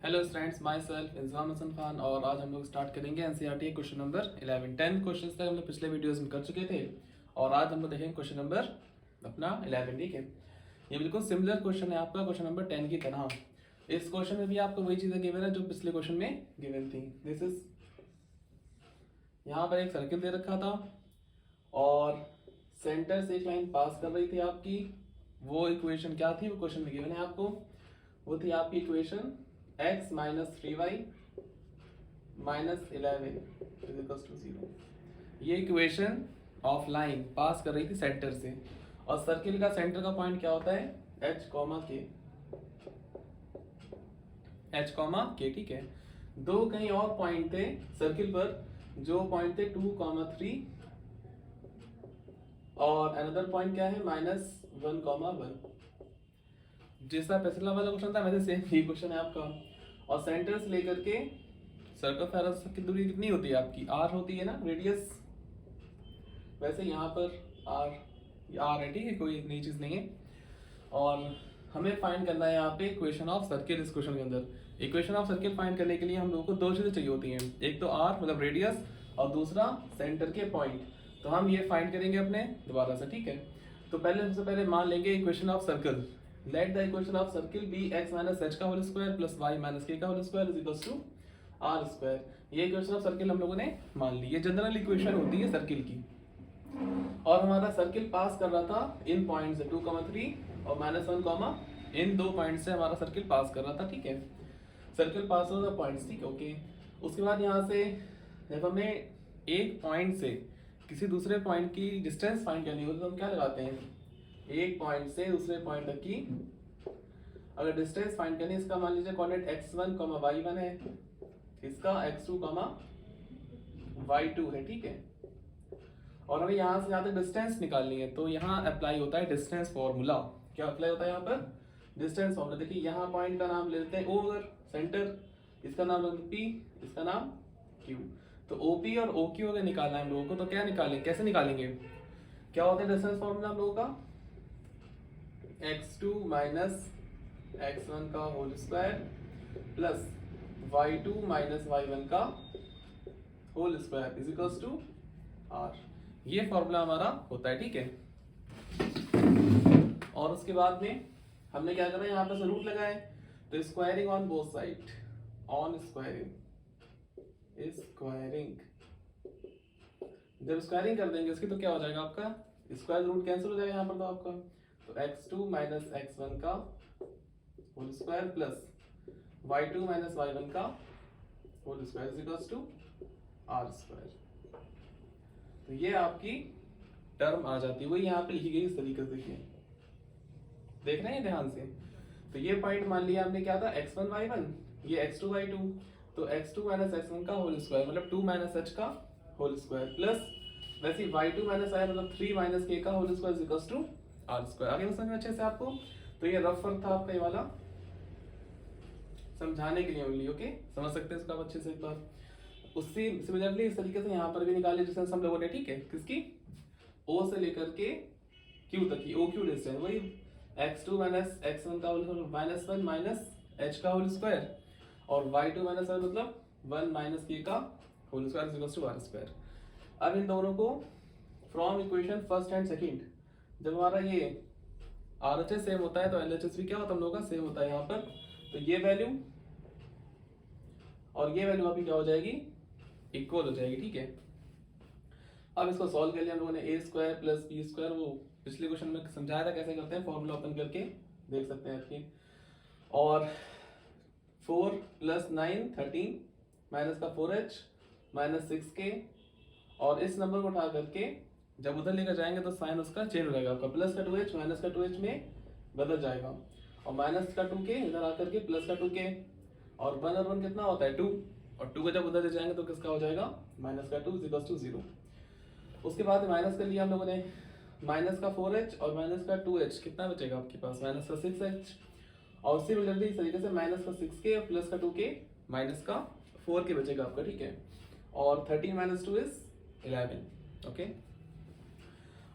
Hello students, myself Inzamam Hasan Khan और आज हम लोग स्टार्ट करेंगे एनसीईआरटी क्वेश्चन नंबर 11। 10 क्वेश्चन तक हम लोग पिछले वीडियोस में कर चुके थे और आज हम लोग देखेंगे क्वेश्चन नंबर अपना 11। ठीक है, ये बिल्कुल सिमिलर क्वेश्चन है आपका क्वेश्चन नंबर 10 की तरह। इस क्वेश्चन में भी आपको वही चीज़ें गिवन है जो पिछले क्वेश्चन में गिवन थी। दिस इज यहाँ पर एक सर्किल दे रखा था और सेंटर से एक लाइन पास कर रही थी आपकी। वो इक्वेशन क्या थी, वो क्वेश्चन में गिवन है आपको। वो थी आपकी equation x minus 3y minus 11 is equal to 0। ये इक्वेशन ऑफ लाइन पास कर रही थी सेंटर से और सर्किल का सेंटर का पॉइंट क्या होता है, h कॉमा के, h कॉमा के। ठीक है, दो कहीं और पॉइंट थे सर्किल पर, जो पॉइंट थे 2, 3 और अनदर पॉइंट क्या है -1, 1। जैसा पिछला वाला क्वेश्चन था वैसे सेम ही क्वेश्चन है आपका। और सेंटर से लेकर के सर्कमफेरेंस की दूरी कितनी होती है आपकी, r होती है ना, रेडियस। वैसे यहाँ पर r है, ठीक है, कोई नई चीज़ नहीं है। और हमें फाइंड करना है यहाँ पे इक्वेशन ऑफ सर्किल। इस क्वेश्चन के अंदर इक्वेशन ऑफ सर्किल फाइंड करने के लिए हम लोगों को दो चीज़ें चाहिए होती हैं, एक तो r मतलब रेडियस और दूसरा सेंटर के पॉइंट। तो हम ये फाइंड करेंगे अपने दोबारा से। ठीक है, तो सबसे पहले मान लेंगे equation of circle. Let the equation of circle be x minus h का whole square plus y minus k का whole square is equal to r square. ये इक्वेशन ऑफ सर्किल हम लोगों ने मान ली। ये जनरल इक्वेशन होती है सर्किल की। और हमारा सर्किल पास कर रहा था इन पॉइंट से 2, 3 और -1, इन दो पॉइंट से हमारा सर्किल पास कर रहा था। ठीक है, सर्किल पास हो रहा पॉइंट्स, ठीक है, ओके। उसके बाद यहाँ से जब हमें एक पॉइंट से किसी दूसरे पॉइंट की डिस्टेंस फाइंड करनी होती है तो हम क्या लगाते हैं, एक पॉइंट से दूसरे पॉइंट तक की अगर डिस्टेंस फाइंड करनी है, इसका मान लीजिए कोऑर्डिनेट x1, y1 है, इसका x2, y2 है। ठीक है, और हमें यहाँ से यहाँ तक डिस्टेंस निकालनी है तो यहाँ अप्लाई होता है डिस्टेंस फॉर्मूला। क्या अप्लाई होता है यहाँ पर, डिस्टेंस फॉर्मूला। देखिए यहाँ पॉइंट का नाम ले लेते हैं O अगर सेंटर, इसका नाम P, इसका नाम Q। तो OP और OQ अगर निकालना है हम लोगों को तो क्या निकालेंगे, कैसे निकालेंगे, क्या होता है डिस्टेंस फॉर्मूला हम लोगों का, x2 माइनस x1 का whole square plus y2 minus y1 का whole square is equals to r। ये फॉर्मूला हमारा होता है। ठीक है, और उसके बाद में हमने क्या करना है, यहाँ पर रूट लगाए तो squaring on both side, on squaring, जब स्क्वायरिंग कर देंगे इसकी तो क्या हो जाएगा आपका, स्क्वायर रूट कैंसिल हो जाएगा यहाँ पर तो आपका। तो x2 माइनस x1 का whole square plus y2 minus y1 का whole square is equals to r square. तो ये आपकी टर्म आ जाती है, वही यहाँ पे लिखी गई इस तरीके से। देखिए, देख रहे हैं ध्यान से। तो ये पॉइंट मान लिया हमने क्या था, x1 y1, ये x2 y2। तो x2 माइनस x1 का होल स्क्वायर मतलब 2 माइनस h का होल स्क्वायर प्लस वैसे y2 माइनस i मतलब 3 माइनस k का whole square is equals to r square. आगे समझ में अच्छे से आपको। तो ये रफ वर्क था आपका ये वाला, समझाने के लिए ओनली, ओके, समझ सकते हैं इसको आप अच्छे से एक बार। उसी सिमिलरली इस तरीके से यहाँ पर भी निकाले डिस्टेंस हम लोगों ने। ठीक है, किसकी, O से लेकर के Q तक की OQ डिस्टेंस, वही x2 माइनस x1 का होल माइनस 1 माइनस h का होल स्क्वायर और y2 माइनस 1 मतलब 1 माइनस k का whole square is equal to r square. अब इन दोनों को from equation first and second, जब हमारा ये RHS सेम होता है तो LHS भी क्या होता है हम लोगों का सेम होता है यहाँ पर। तो ये वैल्यू और ये वैल्यू अभी क्या हो जाएगी, इक्वल हो जाएगी। ठीक है, अब इसको सॉल्व कर लिया हम लोगों ने, a square plus B square, वो पिछले क्वेश्चन में समझाया था कैसे करते हैं, फॉर्मूला ओपन करके देख सकते हैं आपकी। और 4 प्लस 9 13 माइनस का 4h माइनस 6k, और इस नंबर को उठा करके जब उधर लेकर जाएंगे तो साइन उसका चेंज हो जाएगा आपका, प्लस का 2h माइनस का 2h में बदल जाएगा और माइनस का 2k इधर आकर के प्लस का 2k, और 1 और 1 कितना होता है 2, और 2 को जब उधर ले जाएंगे तो किसका हो जाएगा, माइनस का 2 इज इक्वल टू 0। उसके बाद माइनस कर लिया हम लोगों ने, माइनस का 4h और माइनस का 2h कितना बचेगा आपके पास, माइनस का 6h, और सिमिलरली इस तरीके से माइनस का 6k और प्लस का 2k माइनस का 4k बचेगा आपका। ठीक है, और 13 माइनस 2 इज 11, ओके।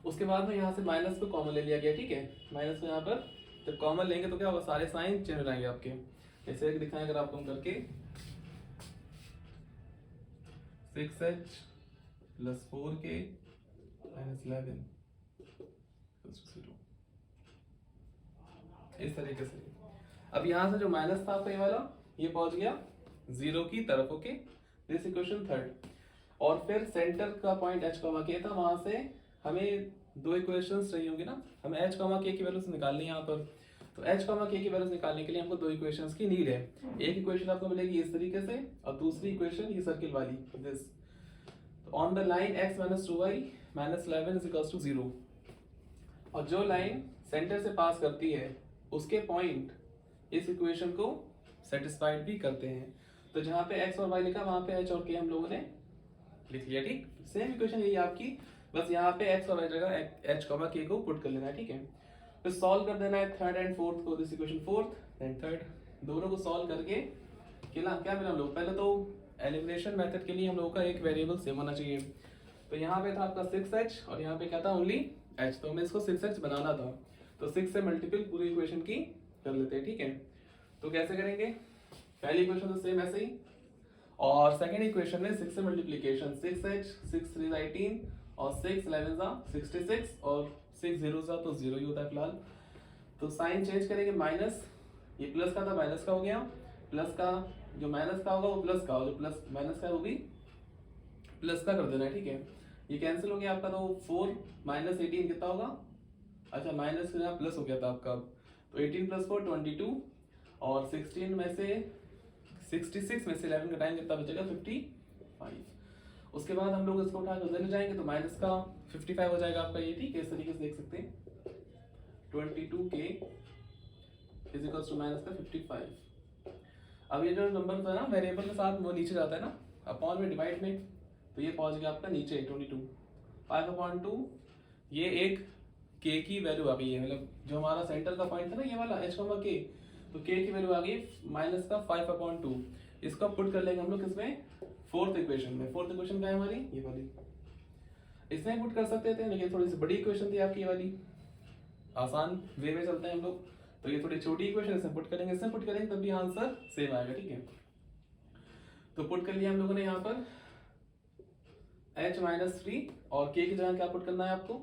उसके बाद में यहाँ से माइनस को कॉमन ले लिया गया। ठीक है, माइनस को यहाँ पर जब कॉमन लेंगे तो क्या होगा, सारे साइन चेंज हो जाएंगे आपके। ऐसे एक दिखाएं अगर आपको हम करके 6h + 4k - 11 = 0 इस तरीके से। अब यहाँ से जो माइनस था आपका ये वाला ये पहुंच गया 0 की तरफ। Okay, this equation third. और फिर सेंटर का पॉइंट h, k था, वहां से हमें दो इक्वेशंस चाहिए होंगी ना, हमें h, k की वैल्यूज निकालनी है यहाँ पर। तो h, k की वैल्यूज निकालने के लिए हमको दो इक्वेशंस की नीड है। एक इक्वेशन आपको मिलेगी इस तरीके से और दूसरी इक्वेशन ये सर्किल वाली this. On the line x - 2y - 11 = 0। और जो लाइन सेंटर से पास करती है उसके पॉइंट इस इक्वेशन को सेटिस्फाइड भी करते हैं। तो जहाँ पे x और y लिखा वहां पे h और k हम लोगों ने लिख लिया। ठीक, सेम इक्वेशन यही आपकी, बस यहाँ पे x और y जगह h, k को पुट कर लेना है। ठीक है, तो सॉल्व कर देना है थर्ड एंड फोर्थ को, this equation fourth and third, दोनों को सॉल्व करके क्या मिला हम लोग। पहले तो एलिमिनेशन मेथड के लिए हम लोगों का एक वेरिएबल सेम होना चाहिए। तो यहाँ पे था आपका 6h और यहाँ पे क्या था ओनली h, तो हमें इसको 6h बनाना था। तो 6 से मल्टीपल पूरी इक्वेशन की कर लेते हैं। ठीक है, तो कैसे करेंगे, पहली इक्वेशन तो सेम ऐसे ही, और सेकंड इक्वेशन में 6 से मल्टीप्लिकेशन 6h 6 3 18 और 6 11 66 और 6 0 तो 0 ही होता है फिलहाल। तो साइन चेंज करेंगे, माइनस ये प्लस का था माइनस का हो गया, प्लस का जो माइनस का होगा वो प्लस का, जो प्लस माइनस का है वो भी प्लस का कर देना है। ठीक है, ये कैंसिल हो गया आपका, तो 4 - 18 कितना होगा, अच्छा माइनस का प्लस हो गया था आपका, तो 18 + 4 22 और 16 में से 66 में से 11 का टाइम कितना बचेगा 55। उसके बाद हम लोग इसको उठाकर उधर ले जाएंगे तो माइनस का 55 हो जाएगा आपका ये। ठीक है, इस तरीके से देख सकते हैं 22k = माइनस का 55। अब ये जो नंबर था ना वेरिएबल के साथ वो नीचे जाता है ना, अपॉन में डिवाइड में, तो ये पहुंच गया आपका नीचे 22 5/2। ये एक k की वैल्यू आ गई है, मतलब जो हमारा सेंटर का पॉइंट था ना ये वाला h, k, तो k की वैल्यू आ गई माइनस का 5/2। इसको पुट कर लेंगे हम लोग इसमें फोर्थ इक्वेशन में। फोर्थ इक्वेशन क्या है हमारी ये वाली, इसमें पुट कर सकते थे लेकिन थोड़ी सी बड़ी इक्वेशन थी आपकी ये वाली, आसान वे में चलते हैं हम लोग, तो ये थोड़ी छोटी इक्वेशन इसमें पुट करेंगे, इसमें पुट करेंगे तब भी आंसर सेम आएगा। ठीक है, तो पुट कर लिया हम लोगों ने यहाँ पर h - 3 और k की जगह क्या पुट करना है आपको,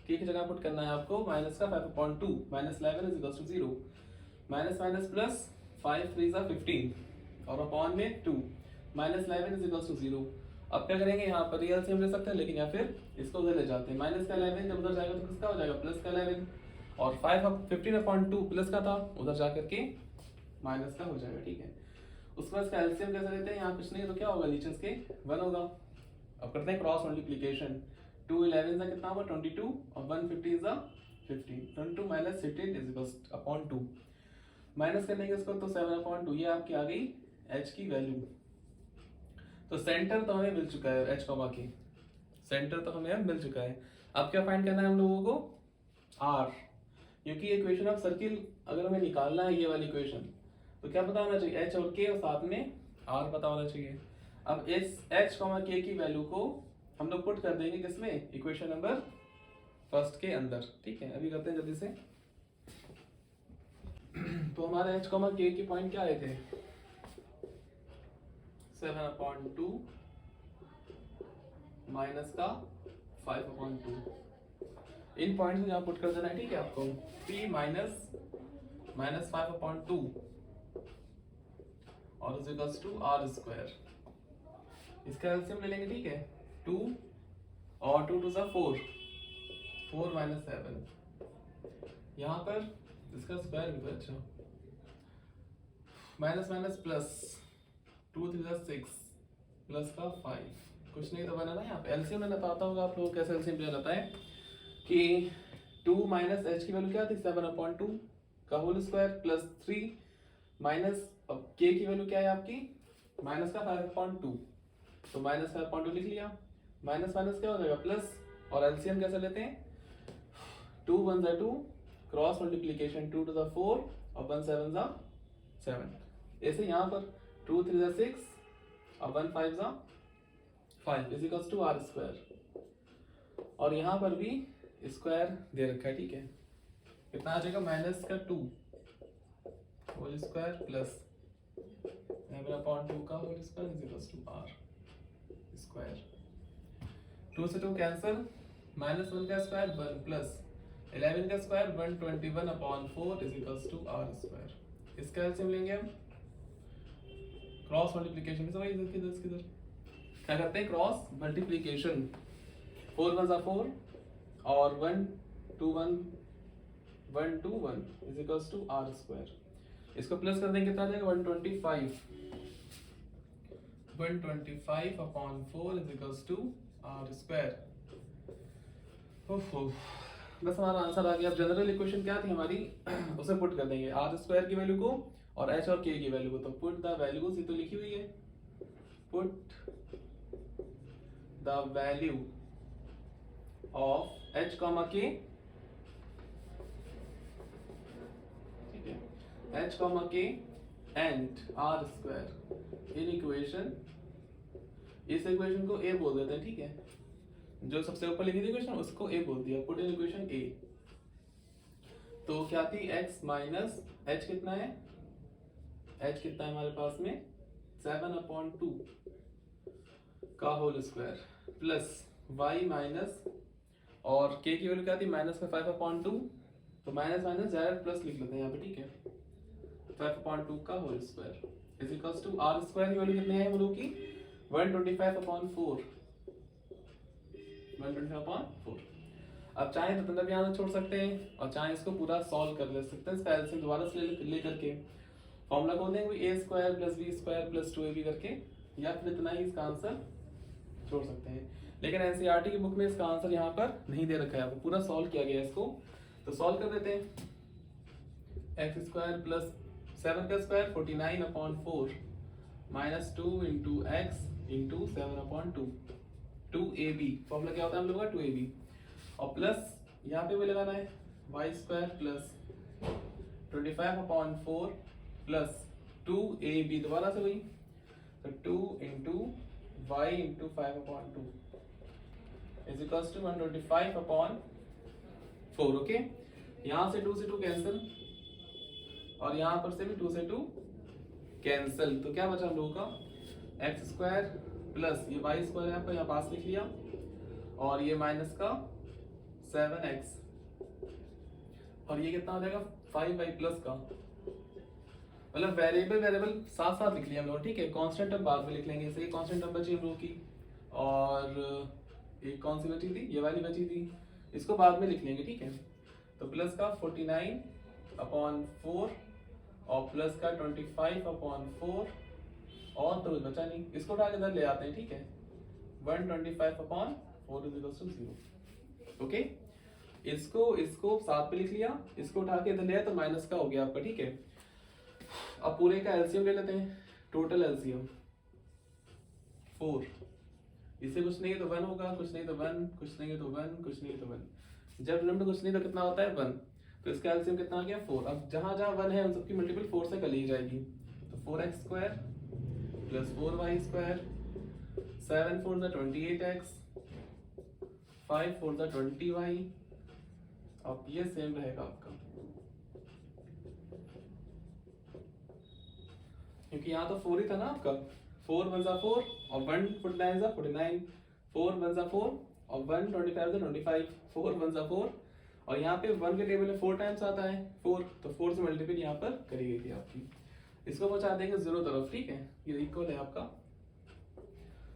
k की जगह पुट करना है आपको माइनस का 5/2 - 11 = 0। माइनस माइनस प्लस 5 3 15 और अपॉन में 2 -11 = 0। अब क्या करेंगे, यहाँ पर रियल से हम ले सकते हैं लेकिन या फिर इसको उधर ले जाते हैं। माइनस का 11 जब उधर जाएगा तो किसका हो जाएगा, प्लस का 11, और 15/2 प्लस का था उधर जाकर के माइनस का हो जाएगा। ठीक है, उसके बाद इसका एलसीएम कैसे लेते हैं, यहाँ कुछ नहीं तो क्या होगा नीचे इसके 1 होगा। अब करते हैं क्रॉस मल्टीप्लिकेशन, 2 11 का कितना होगा 22 और 1 50 is 15, 22 - 15 = 2। माइनस करने के इसको तो 7/2, ये आपकी आ गई h की वैल्यू। तो सेंटर तो हमें मिल चुका है, h, k सेंटर तो हमें मिल चुका है। अब क्या फाइंड करना है हम लोगों को, r, क्योंकि ये इक्वेशन ऑफ सर्किल अगर हमें निकालना है ये वाली इक्वेशन तो क्या पता होना चाहिए, h और k और साथ में r पता होना चाहिए। अब इस h, k की वैल्यू को हम लोग पुट कर देंगे किसमें, इक्वेशन नंबर फर्स्ट के अंदर। ठीक है, अभी करते हैं जल्दी से। तो हमारे h, k के पॉइंट क्या आए थे, 7/2 माइनस का 5/2। इन पॉइंट्स को यहाँ पुट कर देना है। ठीक है, आपको 3 - 5/2 और r²। इसका एलसीएम ले लेंगे। ठीक है, 2 और 2 2 4 4 - 7, यहाँ पर इसका स्क्वायर भी था। अच्छा, माइनस माइनस प्लस 2 3 6 प्लस का 5, कुछ नहीं तो बना ना। यहाँ पे एलसीएम लेना आता होगा आप लोग, कैसे एलसीएम लेना आता है कि 2 माइनस h की वैल्यू क्या थी 7/2 का होल स्क्वायर प्लस 3 माइनस अब k की वैल्यू क्या है आपकी माइनस का 5/2, तो माइनस 5/2 लिख लिया। माइनस माइनस क्या हो जाएगा प्लस, और एलसीएम कैसे लेते हैं, 2 1 2 क्रॉस मल्टीप्लिकेशन 2 2 4 और 1 7 7। ऐसे यहाँ पर 2 3 6 और 1 5 5 इज टू r²। और यहाँ पर भी स्क्वायर दे रखा है। ठीक है, कितना आ जाएगा माइनस का 2 होल स्क्वायर प्लस 11/2 का whole square is equal to r square. 2 से 2 कैंसिल, -1 का स्क्वायर 1 प्लस 11 का square 121/4 is equal to r square. इसका एलसीएम लेंगे हम, क्रॉस मल्टीप्लिकेशन से वही किधर क्या करते हैं, क्रॉस मल्टीप्लिकेशन। 4 1 4 और 1 2 1 1 2 1 is equal to r square. इसको प्लस कर देंगे कितना आ जाएगा 125/4 is equal to r square. बस हमारा आंसर आ गया। अब जनरल इक्वेशन क्या थी हमारी उसे पुट कर देंगे, r स्क्वायर की वैल्यू को और h और k की वैल्यू को। तो पुट द वैल्यूज, ये तो लिखी हुई है, put the value of h, k, ठीक है, h, k and r square in equation. इस इक्वेशन को a बोल देते हैं, ठीक है, जो सबसे ऊपर लिखी थी इक्वेशन उसको a बोल दिया, पुट इन इक्वेशन a। तो क्या थी, x माइनस h कितना है, h कितना है हमारे पास में 7/2 का whole square plus y minus, और k की वैल्यू क्या थी माइनस का 5/2, तो माइनस माइनस डायरेक्ट प्लस लिख लेते हैं यहाँ पे, ठीक है, 5/2 का whole square is equal to r square की वैल्यू कितनी है हम लोग की 125/4। अब चाहे तो तंत्र यहाँ छोड़ सकते हैं और चाहे इसको पूरा सॉल्व कर ले सकते हैं, इसका एलसीएम दोबारा से ले करके फॉर्मूला खोल देंगे a square plus b square plus 2ab करके, या फिर इतना ही इसका आंसर छोड़ सकते हैं। लेकिन एनसीईआरटी की बुक में इसका आंसर यहाँ पर नहीं दे रखा है, आपको पूरा सॉल्व किया गया है इसको, तो सॉल्व कर देते हैं। x स्क्वायर प्लस 7 का square 49/4 minus 2 into x into 7/2 2ab, formula क्या होता है हम लोग का 2ab, और प्लस यहाँ पे भी लगाना है y square plus 25/4 plus 2ab, दोबारा से वही, तो 2 into y into 5/2 is equal to 125/4। Okay, यहाँ से 2 से 2 कैंसिल और यहाँ पर से भी 2 से 2 कैंसिल, तो क्या बचा हम लोगों का x स्क्वायर प्लस ये y स्क्वायर है आपका यहाँ पास लिख लिया, और ये माइनस का 7x, और ये कितना हो जाएगा 5y प्लस का, मतलब वेरिएबल साथ साथ लिख लिया हम लोग, ठीक है, कांस्टेंट टर्म बाद में लिख लेंगे, इसे कांस्टेंट टर्म बची हम लोग की, और एक कौन सी बची थी, ये वाली बची थी, इसको बाद में लिख लेंगे, ठीक है। तो प्लस का 49/4 और प्लस का 25/4 और तो कुछ बचा नहीं, इसको उठा के इधर ले आते हैं, ठीक है, 125/4 इज इक्वल टू 0। ओके, इसको साथ पे लिख लिया, इसको उठा के इधर ले आया तो माइनस का हो गया आपका, ठीक है। अब पूरे का एलसीएम ले लेते हैं, टोटल एलसीएम 4, इससे कुछ नहीं है तो 1 होगा, कुछ नहीं तो 1, कुछ नहीं है तो 1, कुछ नहीं तो 1, जब लिमिट कुछ नहीं तो कितना होता है 1, तो इसका एलसीएम कितना आ गया 4। अब जहां जहां 1 है उन सबकी मल्टीपल 4 से कर ली जाएगी, तो 4x square plus 4y square, 7 4 the 28x, 5 4 the 20y, अब ये सेम रहेगा आपका, क्योंकि यहाँ तो 4 ही था ना आपका, 4 1 जा 4 और 1 49 जा 49, 4 1 जा 4 और 1 25 जा 25, 4 1 जा 4, और यहाँ पे 1 के टेबल में 4 टाइम्स आता है 4, तो 4 से मल्टीपल यहाँ पर करी गई थी आपकी, इसको पहुंचा देंगे 0 तरफ, ठीक है, ये इक्वल है आपका।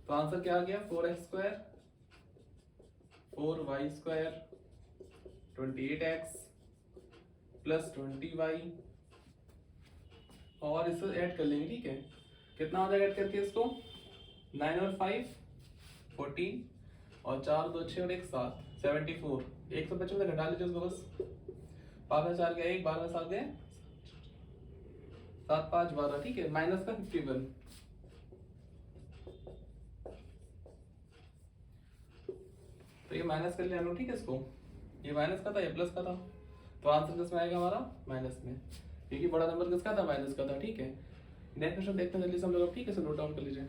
तो आंसर क्या आ गया 4x square 4y square 28x plus 20y, और इसको ऐड कर लेंगे, ठीक है, कितना हो जाएगा ऐड करके इसको 9 और 5 14 और 4 2 6 और 1 7 74, 155 से घटा लीजिए उसको बस, 5 4 गया 1, 12 7 गए 7 5 12, ठीक है, माइनस का 51, तो ये माइनस कर लिया हम लोग, ठीक है, इसको ये माइनस का था ये प्लस का था, तो आंसर किसमें आएगा हमारा माइनस में, क्योंकि बड़ा नंबर किसका था माइनस का था, ठीक है। नेक्स्ट क्वेश्चन देखते हैं जल्दी से हम लोग, ठीक है, सो नोट डाउन कर लीजिए।